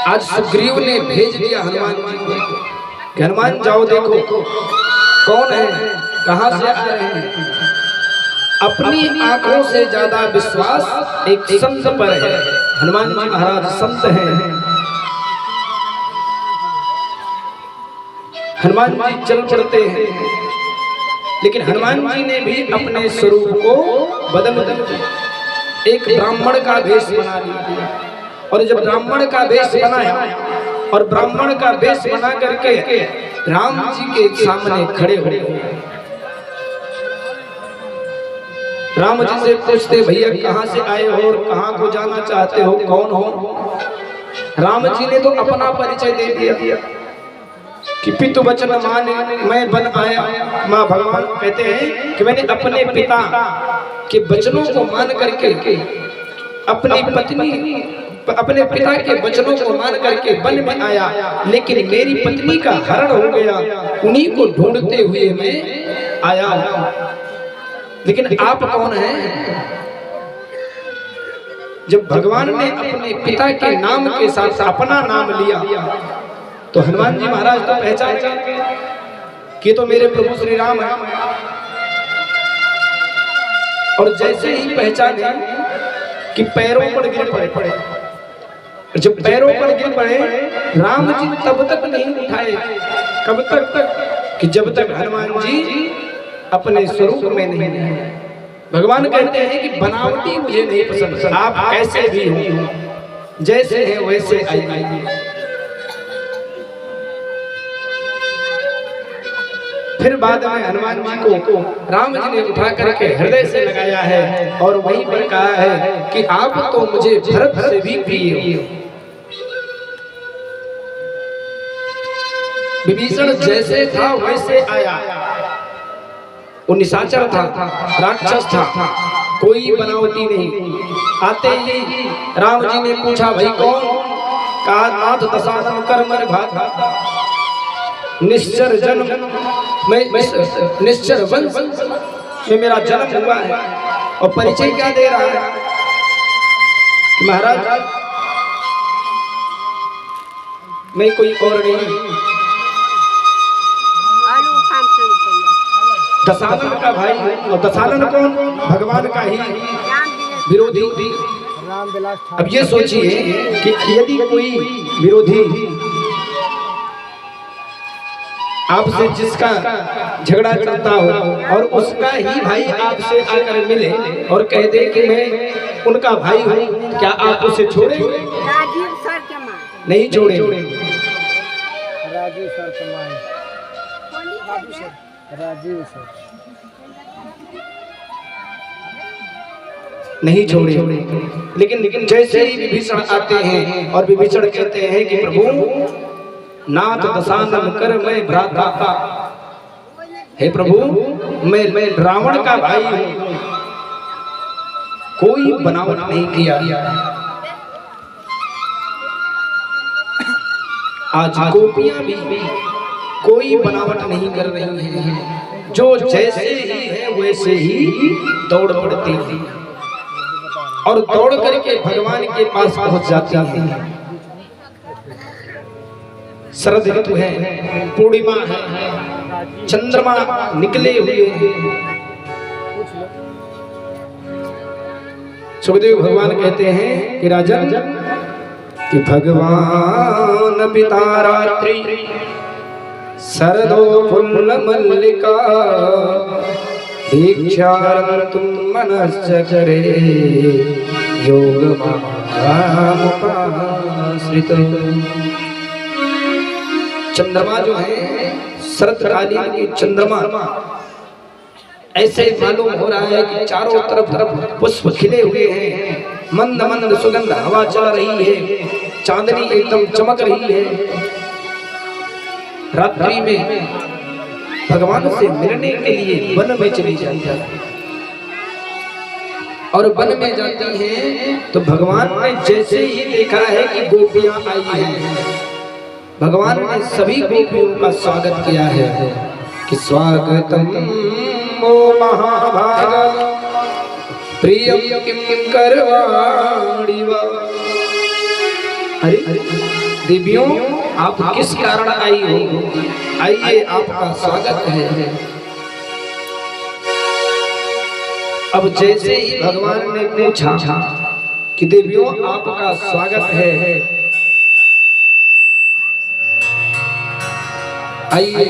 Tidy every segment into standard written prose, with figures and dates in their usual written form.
आज सुग्रीव ने भेज दिया हनुमान जी को कि हनुमान जाओ देखो कौन है, कहां से आ रहे हैं। अपनी आंखों से ज्यादा विश्वास एक संत पर है। हनुमान जी महाराज संत हैं। हनुमान जी चल पड़ते हैं, लेकिन हनुमान जी ने भी अपने स्वरूप को बदल दिया। एक ब्राह्मण का वेश बना लिया, और जब ब्राह्मण का वेश बनाया और ब्राह्मण का वेश बना करके राम जी के सामने खड़े हो गए। राम जी से पूछते, भैया कहां से आए हो और कहां को जाना चाहते हो, कौन हो। राम जी ने तो अपना परिचय दे दिया कि पितु वचन माने मैं बन आया। मां भगवान कहते हैं कि मैंने अपने पिता के वचनों को मान करके अपनी पत्नी, अपने पिता के वचनों को मान करके वन में आया, लेकिन मेरी पत्नी का हरण हो गया, उन्हीं को ढूंढते हुए मैं आया। लेकिन आप कौन हैं। जब भगवान ने अपने पिता के नाम के साथ अपना नाम लिया तो हनुमान जी महाराज तो पहचान गए कि तो मेरे प्रभु श्री राम है। और जैसे ही पहचाने कि पैरों पर गिर पड़े, जब पैरों पर गिर पड़े राम जी तब तक नहीं उठाए। कब तक कि जब तक हनुमान जी अपने स्वरूप में नहीं है। भगवान कहते हैं कि बनावटी मुझे नहीं पसंद, आप ऐसे भी हो, जैसे हैं वैसे आइए। फिर बाद में हनुमान जी को राम जी ने उठा करके हृदय से लगाया है और वहीं पर कहा है कि आप तो मुझे भरत से भी प्रिय हो। विभीषण जैसे था वैसे आया। वो निशाचर था, राक्षस था, कोई बनावटी नहीं। आते ही राम जी ने पूछा, भाई कौन। कहा, नाथ दशानन कर मर भागा, निश्चर जन्म मैं निश्चर वंश में मेरा जन्म हुआ है। और परिचय क्या दे रहा है कि महाराज मैं कोई और नहीं, दशानन का भाई है। और दशानन कौन, भगवान का ही विरोधी। अब ये सोचिए कि यदि कोई विरोधी आपसे जिसका झगड़ा चलता हो और उसका ही भाई आपसे आकर मिले और कह दे कि मैं उनका भाई हूँ, क्या आप उसे छोड़ेंगे। नहीं छोड़ेंगे। नहीं छोड़ेंगे। लेकिन जैसे ही विभीषण आते हैं और विभीषण कहते हैं कि प्रभु नाथ दशानन कर मैं भ्राता, हे प्रभु मैं रावण का भाई हूं, कोई बनावट नहीं किया। आज गोपियां भी कोई बनावट नहीं कर रही हैं, जो जैसे ही है वैसे ही दौड़ पड़ती हैं और दौड़ करके भगवान के पास पहुंच जाती हैं। शरद ऋतु है, पूर्णिमा है, चंद्रमा निकले हुए हैं। सुखदेव भगवान कहते हैं कि राजन कि भगवान पिता रात्रि शरदो फुल्ल मल्लिका दीक्षारंतुम मनश्चरे योगमामुपाश्रित। चंद्रमा जो है शरदकालीन की चंद्रमा ऐसे मालूम हो रहा है कि चारों तरफ पुष्प खिले हुए हैं, मंद मंद सुगंध हवा चल रही है, चांदनी एकदम चमक रही है। रात्रि में भगवान से मिलने के लिए वन में चली जाती है और वन में जाती हैं तो भगवान ने जैसे ही देखा है कि गोपियां आई हैं, भगवान ने सभी गोपियों का स्वागत किया है कि स्वागतम ओ महाभागा प्रियम किम करवाणि वा। अरे देवियों आप किस कारण आई हो? आइए आपका स्वागत है। अब जैसे ही भगवान ने पूछा कि देवियों आपका स्वागत है, आइए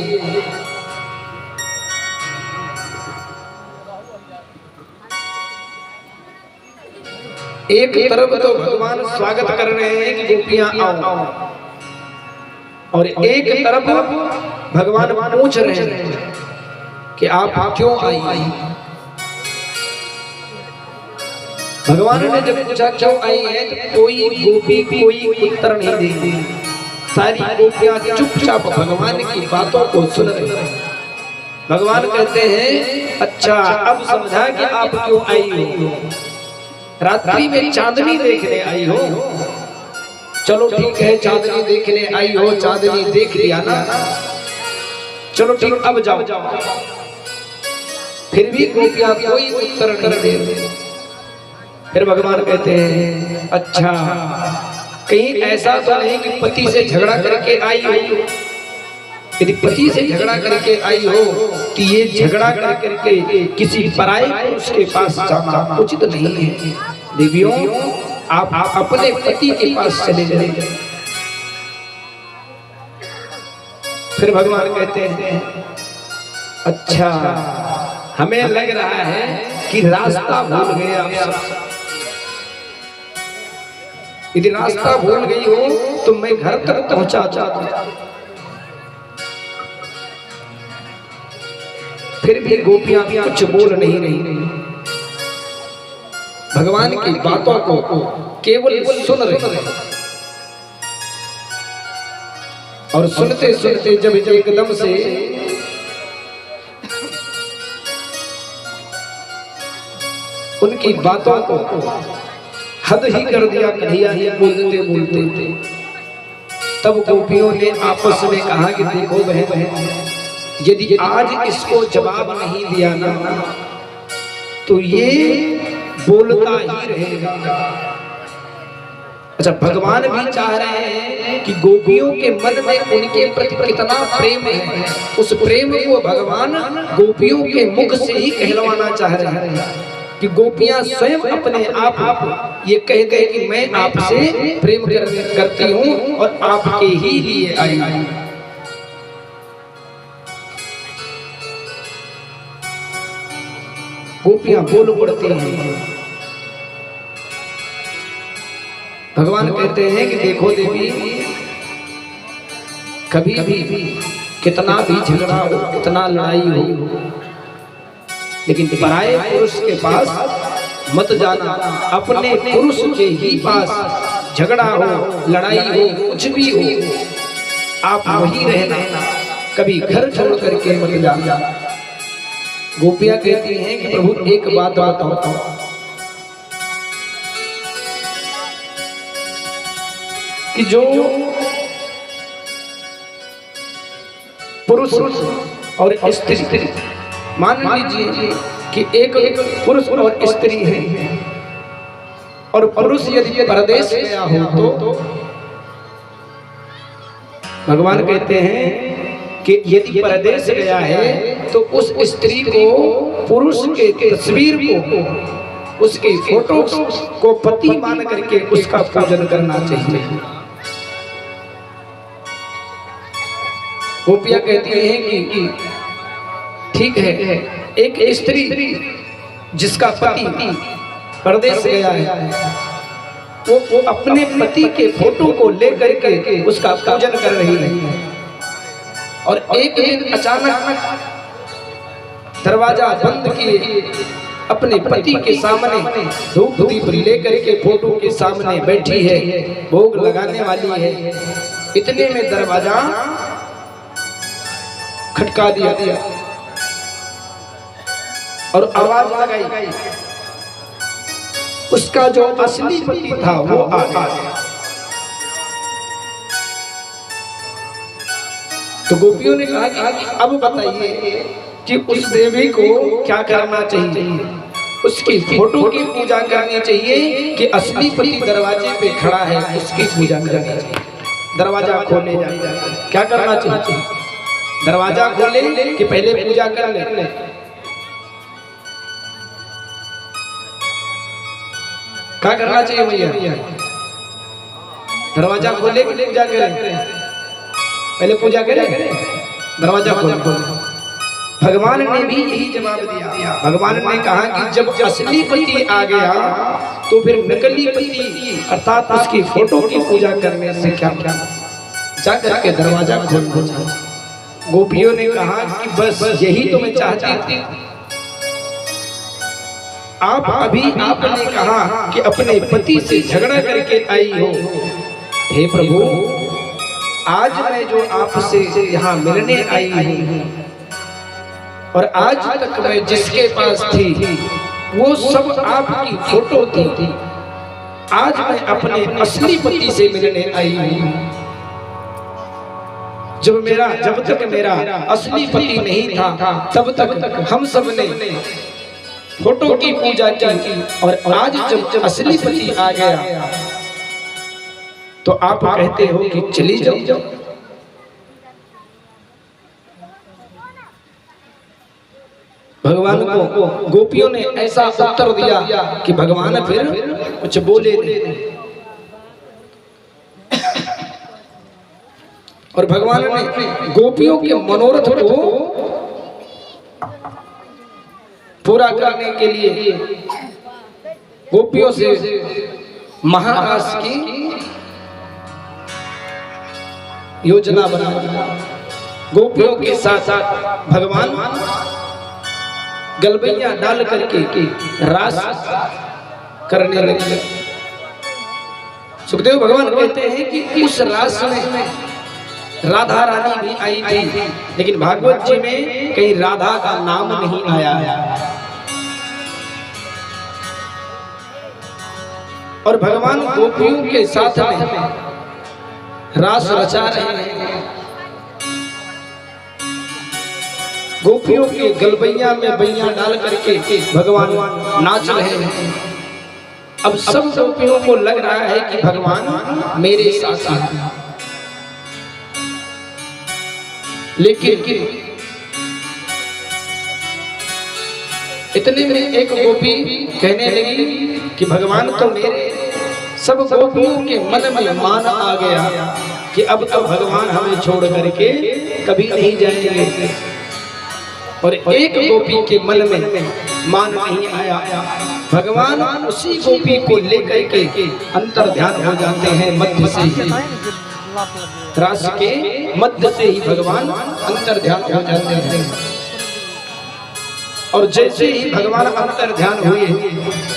एक तरफ तो भगवान स्वागत कर रहे हैं कि गोपियां आओ, और एक तरफ भगवान पूछ रहे हैं कि आप क्यों आई। भगवान ने जब पूछा क्यों आई है तो कोई गोपी कोई उत्तर नहीं दी। सारी गोपियां चुपचाप भगवान की बातों को सुन रही हैं। भगवान कहते हैं अच्छा अब समझा कि आप क्यों आई हो। रात्रि में चांदनी देखने आई हो। चलो ठीक है, चांदनी देखने आई हो, चांदनी देख लिया ना, चलो ठीक, अब जाओ। फिर भी गोपियां कोई उत्तर नहीं दे। फिर भगवान कहते हैं अच्छा कहीं ऐसा तो नहीं कि पति से झगड़ा करके आई हो। यदि पति से झगड़ा करके आई हो तो ये झगड़ा करके किसी पराये पुरुष के पास जाना उचित नहीं है। देवियों आप अपने पति के पास चले जाइए। फिर भगवान कहते हैं अच्छा हमें लग रहा है कि रास्ता भूल गए आप। यदि रास्ता भूल गई हो तो मैं घर तक पहुंचा दूं। फिर भी गोपियां कुछ बोल नहीं रही, भगवान की बातों को केवल सुन रहे। और सुनते सुनते जब एकदम से उनकी बातों को हद ही कर दिया, कन्हैया ही बोलते बोलते, तब गोपियों ने आपस में कहा कि देखो बहन, यदि आज इसको जवाब नहीं दिया ना तो ये बोलता ही रहेगा। अच्छा भगवान भी चाह रहे हैं कि गोपियों के मन में उनके प्रति कितना प्रेम है, उस प्रेम को भगवान गोपियों के मुख से ही कहलवाना चाह रहे हैं कि गोपियां स्वयं अपने आप ये कह गए कि मैं आपसे प्रेम करती हूं और आपके ही लिए आई। गोपियां बोल पड़ती हैं। भगवान कहते हैं कि देखो देवी, कभी भी कितना भी झगड़ा हो, कितना लड़ाई हो, लेकिन पराये पुरुष के पास मत जाना। अपने पुरुष के ही पास झगड़ा हो, लड़ाई हो, कुछ भी हो, आप वहीं रहना, कभी घर छोड़ करके मत जाना। गोपियां कहती हैं कि प्रभु एक बात बताओ, कि जो पुरुष और स्त्री, मान लीजिए कि एक पुरुष और स्त्री है, और पुरुष यदि परदेश गया हो तो भगवान कहते हैं कि यदि परदेश गया है तो उस स्त्री को पुरुष के तस्वीर को, उसके फोटो को पति मान करके उसका पूजन करना चाहिए। गोपियां कहती हैं कि ठीक है, एक स्त्री जिसका पति परदेश गया है वो अपने पति के फोटो को लेकर के उसका पूजन कर रही है, और एक दिन अचानक दरवाजा बंद किए अपने पति के सामने धूप दीप लेकर के फोटो के सामने बैठी है, भोग लगाने वाली है। इतने में दरवाजा खटका दिया और आवाज लगाई। उसका जो असली पति था वो आ गया। तो गोपियों ने कहा कि अब बताइए कि उस देवी को क्या करना चाहिए, उसकी फोटो की पूजा करनी चाहिए कि असली पति दरवाजे पे खड़ा है उसकी पूजा करनी चाहिए। दरवाजा खोले जाए। क्या करना चाहिए? दरवाजा खोले कि पहले पूजा कर ले? क्या करना चाहिए भैया? दरवाजा खोले कि पूजा करें? पहले पूजा करें, दरवाजा खोले। भगवान ने भी यही जवाब दिया। भगवान ने कहा कि जब असली पति आ गया तो फिर नकली पति अर्थात उसकी फोटो की पूजा करने से क्या क्या, जाकर के दरवाजा खोल दो। गोपियों ने कहा कि बस यही तो मैं चाहती थी। आप अभी आपने कहा कि अपने पति से झगड़ा करके आई हो। हे प्रभु, आज मैं जो आपसे यहाँ मिलने आई हूँ और आज तक मैं जिसके पास थी वो सब आपकी फोटो थी। आज मैं अपने असली पति से मिलने आई हूँ। जब तक मेरा असली पति नहीं था तब तक हम सब ने फोटो की पूजा की, और आज जब असली पति आ गया तो आप कहते हो कि चली जाओ। भगवान को गोपियों ने ऐसा उत्तर दिया कि भगवान फिर कुछ बोले नहीं। और भगवान ने गोपियों के मनोरथ को पूरा करने के लिए गोपियों से महारास की योजना बना। गोपियों के साथ साथ भगवान गलबैया डाल करके रास करने लगे। सुखदेव भगवान कहते हैं कि उस रास में राधा रानी भी आई थी, लेकिन भागवत जी में कहीं राधा का नाम नहीं आया। और भगवान गोपियों के साथ में रास रचा रहे हैं। गोपियों के गलबैया में बैया डाल करके भगवान नाच रहे हैं। अब सब गोपियों को लग रहा है कि भगवान मेरे साथ हैं, लेकिन इतने में एक गोपी कहने लगी कि भगवान तो मेरे। सब गोपियों के मन में मान आ गया कि अब तो भगवान हमें छोड़ करके कभी नहीं जाएंगे। और एक गोपी के मन में मान नहीं आया। भगवान उसी गोपी को लेकर के अंतर ध्यान हो जाते हैं। मध्य से ही, रास के मध्य से ही भगवान अंतर ध्यान हो जाते हैं। और जैसे ही भगवान अंतर ध्यान हुए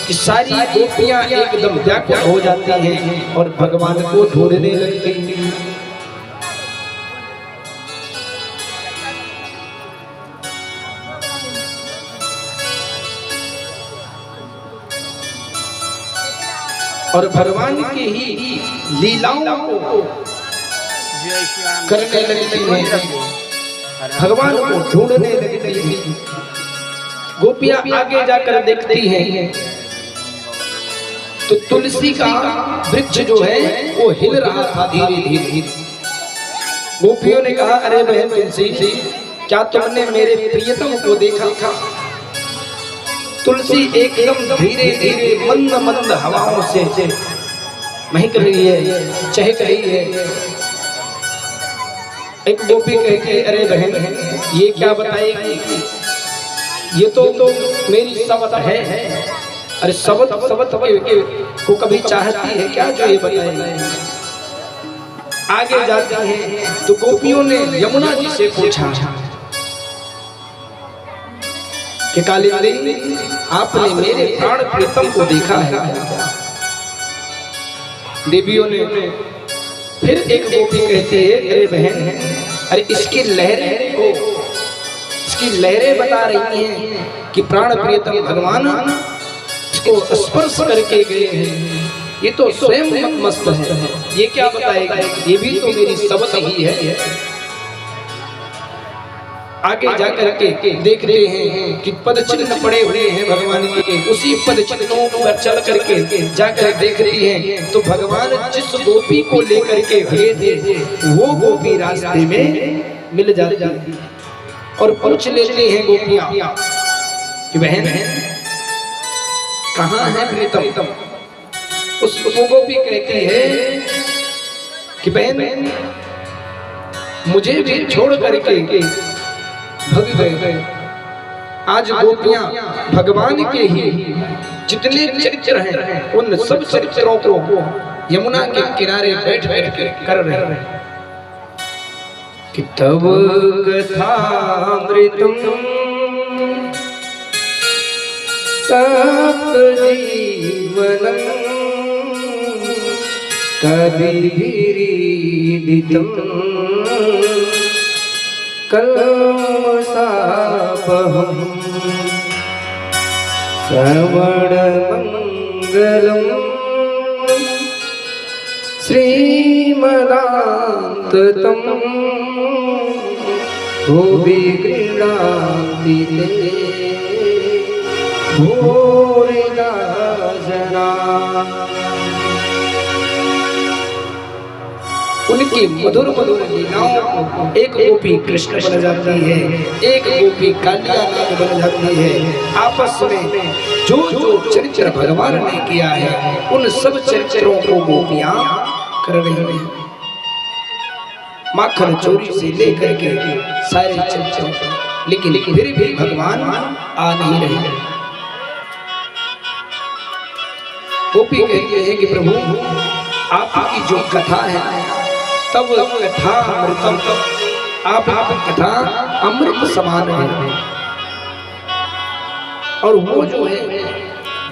कि सारी गोपियां एकदम व्याकुल हो जाती हैं और भगवान को ढूंढने लगती हैं। और भगवान की ही लीलाओं को करने लगती हैं, भगवान को ढूंढने लगती हैं। गोपियां आगे जाकर देखती हैं तो तुलसी का वृक्ष जो है वो हिल रहा था धीरे धीरे। गोपियों ने कहा, अरे बहन तुलसी, क्या तुमने मेरे प्रियतम को देखा? तुलसी एकदम धीरे धीरे मंद मंद हवाओं से महक रही है, चहक रही है। एक गोपी कहती है, अरे बहन ये क्या बताएगी? ये तो मेरी सवत है। अरे सवत को कभी चाहती है क्या जो ये बताएगी? आगे जाती है तो गोपियों ने यमुना जी से पूछा कि कालिंदी, आपने मेरे प्राण प्रीतम को देखा है? देवियों ने फिर एक गोपी कहती है, अरे बहन, अरे इसकी लहरें बता रही हैं कि प्राण प्रियतम भगवान इसको स्पर्श करके गए हैं। ये तो स्वयं मस्त है, ये क्या बताएगा? ये भी तो मेरी सबक ही है। आगे जाकर के देखते हैं कि पद चिन्ह पड़े हुए हैं भगवान के। उसी पद चिन्हों पर चल करके जाकर देखते हैं तो भगवान जिस गोपी को लेकर के गए थे वो गोपी रास्ते में मिल जाती है। और पूछ लेते हैं गोपियां कि बहन कहाँ है प्रीतम। उस गोपी कहती है कि बहन मुझे भी छोड़ करके भग गए। आज गोपियां भगवान के ही जितने चरित्र हैं उन सब चरित्रों को यमुना के किनारे बैठ बैठ के कर रहे हैं कि तब कथामृतम तप्त जीवनम कविभिरीडितम कल्मषापहं श्रवणमङ्गलम् श्रीमदान्ततं भुवि गृह्णाति ते भूरिदा जना। उनकी मधुर मधुर लीलाओं को एक गोपी कृष्ण बन जाती है, एक गोपी कालिया नाग बन जाती है। आपस में जो जो चरित्र भगवान ने किया है उन सब चरित्रों को गोपियां कर रही हैं। माखन चोरी से लेकर के सारे चरित्र, लेकिन फिर भी भगवान आ नहीं रहे। गोपी कहती है कि प्रभु आपकी जो कथा है तब कथा अमृतम, आपकी कथा अमृत समान है। और वो जो है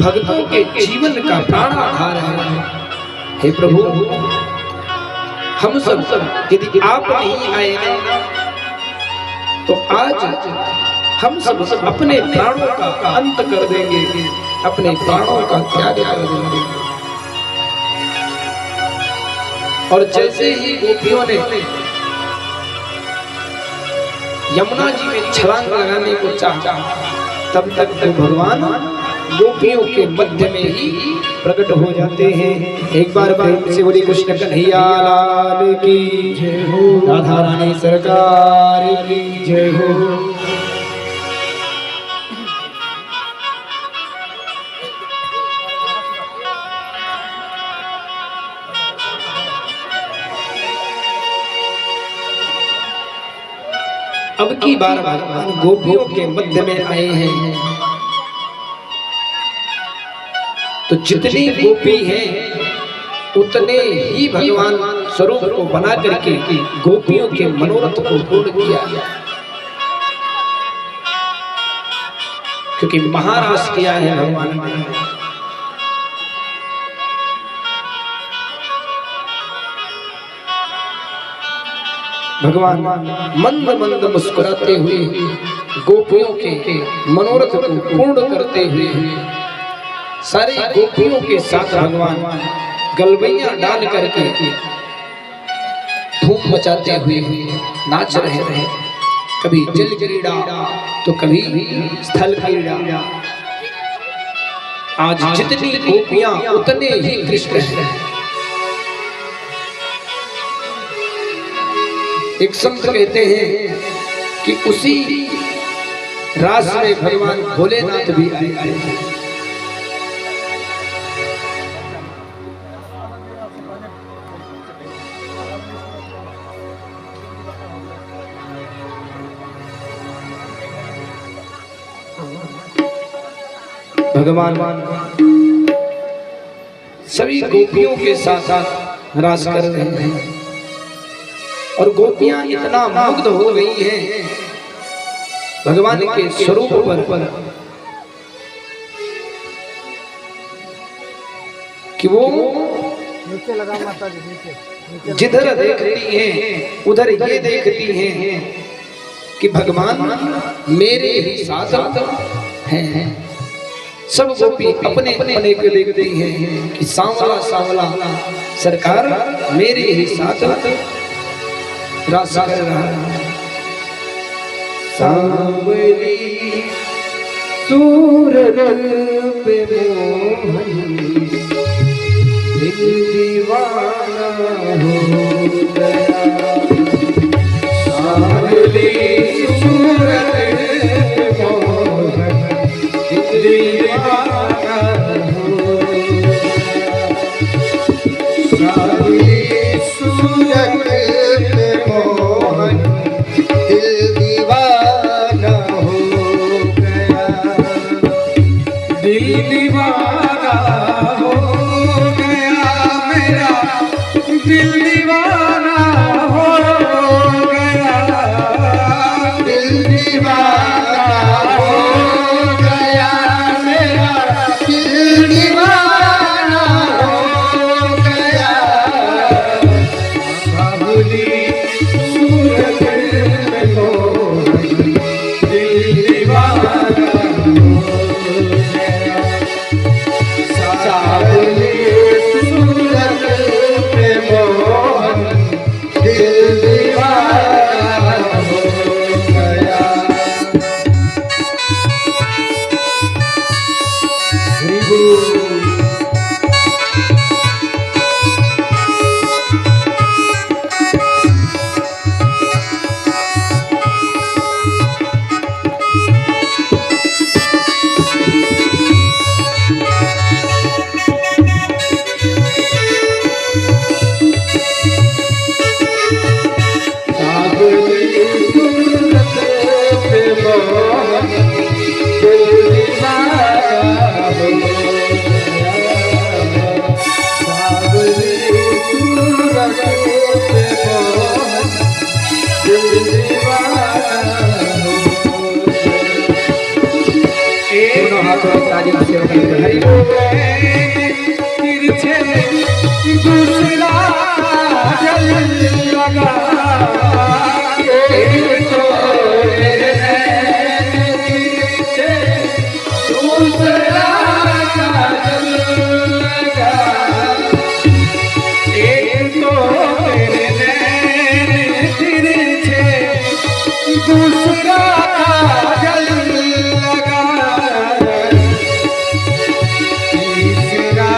भक्तों के जीवन का प्राण आधार है। हे प्रभु हम सब यदि आप नहीं आए तो आज हम सब अपने प्राणों का अंत कर देंगे, अपने प्राणों का त्याग कर देंगे। और जैसे ही गोपियों ने यमुना जी में छलांग लगाने को चाहा तब तक तो भगवान गोपियों के मध्य में ही प्रकट हो जाते हैं। एक बार प्रेम से बोली कृष्ण कन्हैया लाल की जय हो, राधा रानी सरकार की जय हो। अब की बार भगवान गोपियों के मध्य में आए हैं तो जितनी गोपी हैं उतने ही भगवान स्वरूप को बना करके गोपियों के मनोरथ को पूर्ण किया, क्योंकि महाराज किया है भगवान ने। भगवान मंद मंद मुस्कुराते हुए गोपियों के मनोरथ को पूर्ण करते हुए सारी गोपियों के साथ भगवान गलबैया डाल करके धूम मचाते हुए नाच रहे हैं। कभी जल क्रीड़ा तो कभी स्थल क्रीड़ा। आज जितनी गोपियां उतने ही कृष्ण हैं। एक संत कहते हैं कि उसी रास में भगवान भोलेनाथ भी आए थे। भगवान सभी गोपियों के साथ साथ रास कर रहे हैं और गोपियां इतना मुग्ध हो गई हैं भगवान के स्वरूप पर कि वो नीचे लगा माता जी, नीचे जिधर देखती हैं उधर ये देखती हैं कि भगवान मेरे ही साथ हैं। सब गोपी अपने अपने को देखती हैं कि सांवला सांवला सरकार मेरे ही साथ रास कर रहा है। सांवली सूरत पे मोहन दिल दीवाना हो गया। सांवली सूरत पे मोहन दिल दीवाना हो गया। सांवली सूरत पे मोहन दिल दीवाना हो गया। दिल दीवाना हो गया मेरा, दिल दीवाना हो गया। दिल दीवाना हो गया मेरा, दिल दीवाना हो गया। सांवली सूरत पे मोहन दिल दीवाना हो गया। सांवली सूरत पे मोहन दिल दीवाना हो गया। हरि बोल। दोनों हाथों में ताली से हरि बोल। तिरछे दूसरा जल लगा, एक तो मेरे तिरछे दूसरा जल लगा। एक तो मेरे तिरछे दूसरा जल लगा। तीसरा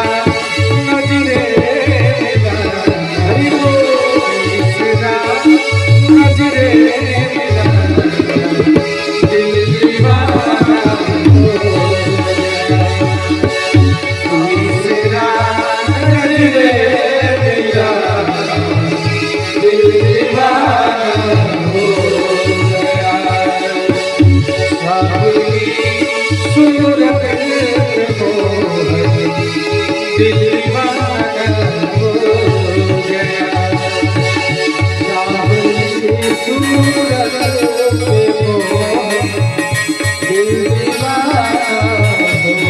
नजरे मिला, हरि बोल। तीसरा नजरे मिला, दिल दीवाना हो गया। तीसरा नजरे मिला, दिल दीवाना हो गया। सांवली सूरत पे मोहन दिल दीवाना हो गया। सांवली सूरत पे मोहन दिल दीवाना हो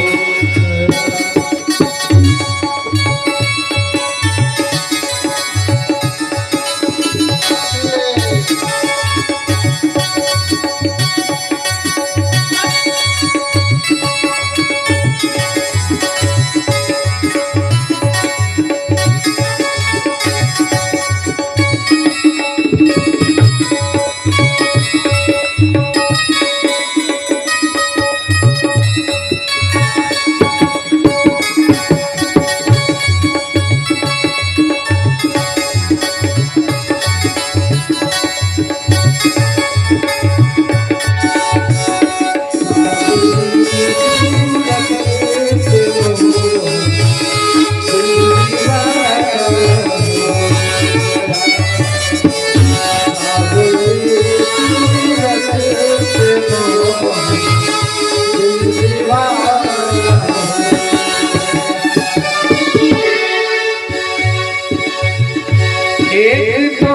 एक तो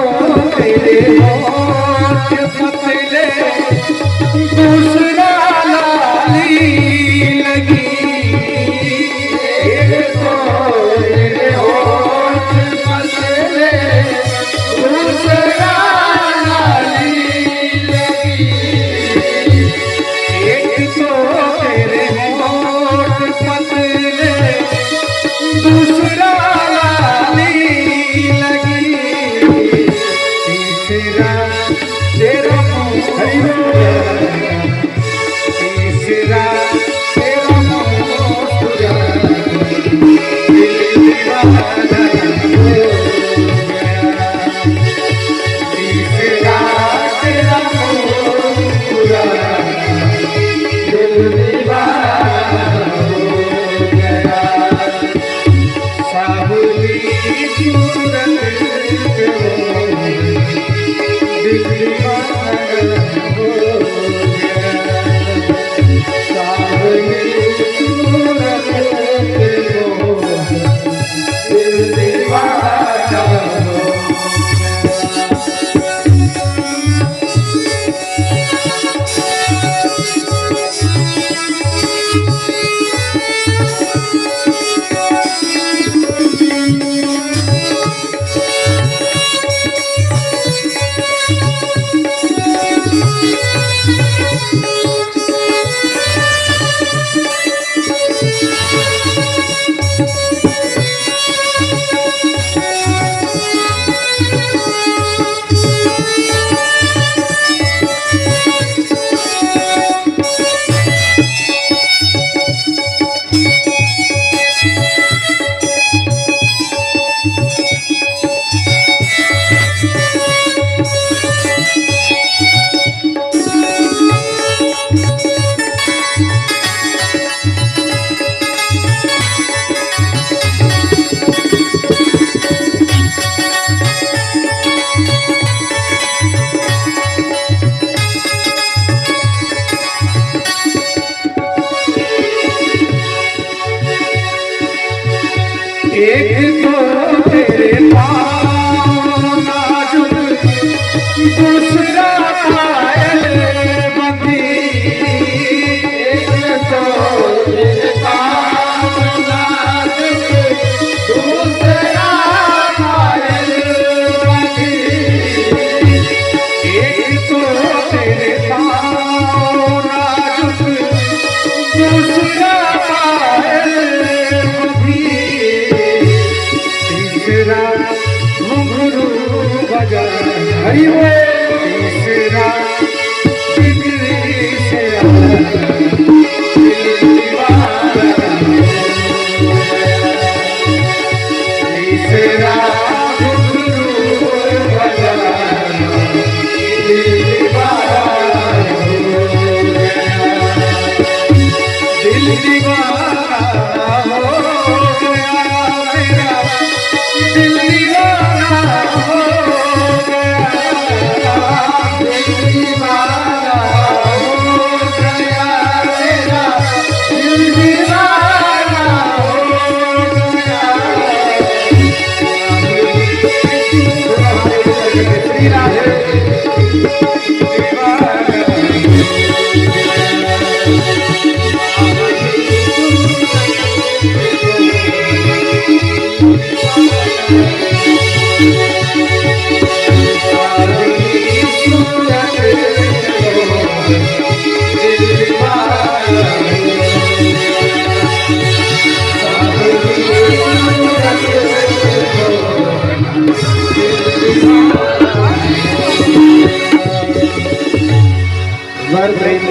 तेरे होठ पतले, दूसरा लाली लगी। एक तो तेरे होठ पतले, दूसरा लाली लगी। एक तो तेरे होठ पतले, दूसरा लाली लगी। तीसरा तेरा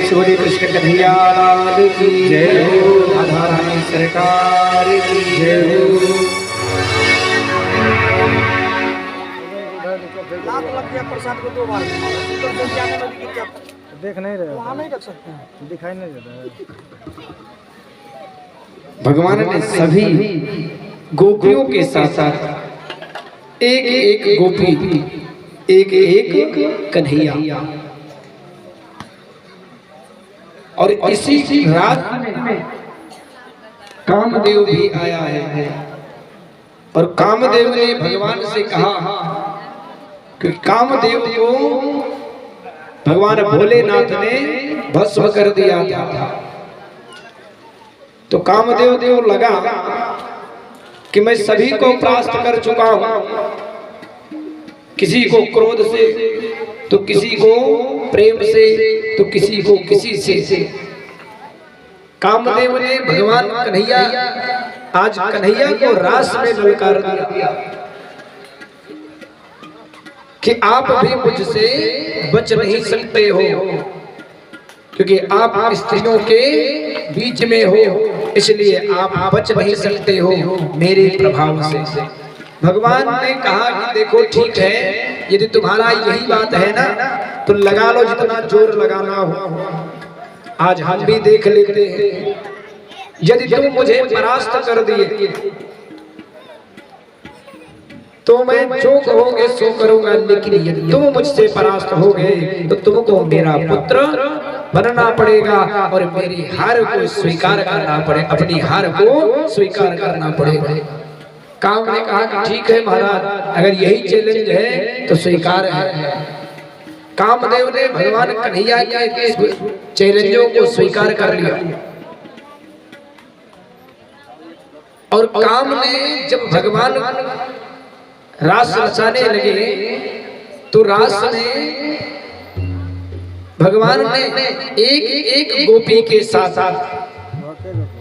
सूर्य कृष्ण कन्हैया लाल की जय हो। राधा रानी सरकार की जय हो। प्रसाद को 2 बार देख नहीं रहे, वहाँ नहीं रख सकते हैं, दिखाई नहीं देता है। भगवान ने सभी गोपियों के साथ साथ एक एक गोपी, एक एक कन्हैया, और इसी रात में कामदेव भी आया है। और कामदेव ने भगवान से कहा कि कामदेव को भगवान भोलेनाथ ने भस्म कर दिया था। तो कामदेव को लगा कि मैं सभी को परास्त कर चुका हूं, किसी को क्रोध से, तो किसी को प्रेम से, तो किसी को किसी से। कामदेव ने भगवान कन्हैया, आज कन्हैया को रास में ललकार दिया कि आप भी मुझसे बच नहीं सकते हो, क्योंकि आप स्त्रियों के बीच में हो, इसलिए आप बच नहीं सकते हो मेरे प्रभाव से। भगवान ने कहा कि देखो ठीक है, यदि तुम्हारा यही बात है ना, तो लगा लो जितना जोर लगाना हो। आज हम भी देख लेते हैं, यदि तुम मुझे परास्त कर दिए तो मैं जो कहोगे सो करूंगा, लेकिन यदि तुम मुझसे परास्त हो गए तो तुमको मेरा पुत्र बनना पड़ेगा और मेरी हार को स्वीकार करना पड़ेगा, अपनी हार को स्वीकार करना पड़ेगा। काम ने कहा कि ठीक है महाराज, अगर यही चैलेंज है तो स्वीकार है। कामदेव ने भगवान कन्हैया के चैलेंजों को स्वीकार कर लिया। और काम ने जब भगवान रास रचाने लगे तो रास में भगवान ने एक एक गोपी के साथ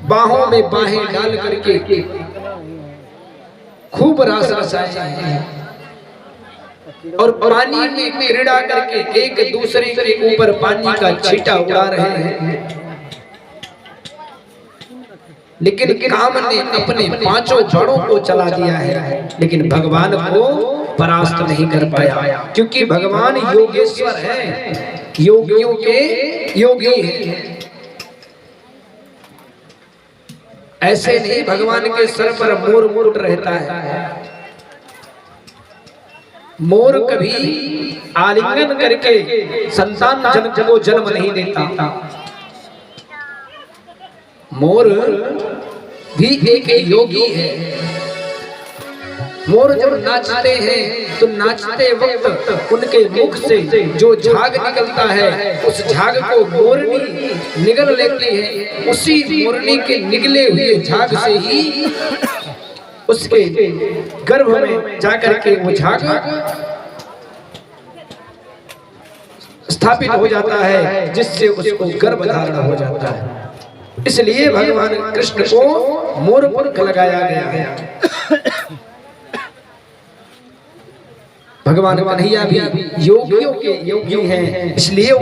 बाहों में बाहें डाल करके खूब रास रचाया है, और पानी में क्रीड़ा करके एक दूसरे के ऊपर पानी का छींटा उड़ा रहे हैं। लेकिन काम ने अपने 5 जड़ों को चला दिया है, लेकिन भगवान को परास्त नहीं कर पाया, क्योंकि भगवान योगेश्वर है, योगियों के योगी हैं। ऐसे नहीं भगवान के सर पर मोर उड़ रहता है। मोर कभी आलिंगन करके संतान को जन्म नहीं देता। मोर भी एक योगी है। मोर जब नाचते हैं तो नाचते वक्त उनके मुख से जो झाग निकलता है, उस झाग को मोरनी निगल लेती है। उसी मोरनी के निकले हुए झाग से ही उसके गर्भ में जाकर के वो झाग स्थापित हो जाता है, जिससे उसको गर्भ धारण हो जाता है। इसलिए भगवान कृष्ण को मोर पंख लगाया गया है। भगवान कन्हैया भी योगियों के योगी हैं, इसलिए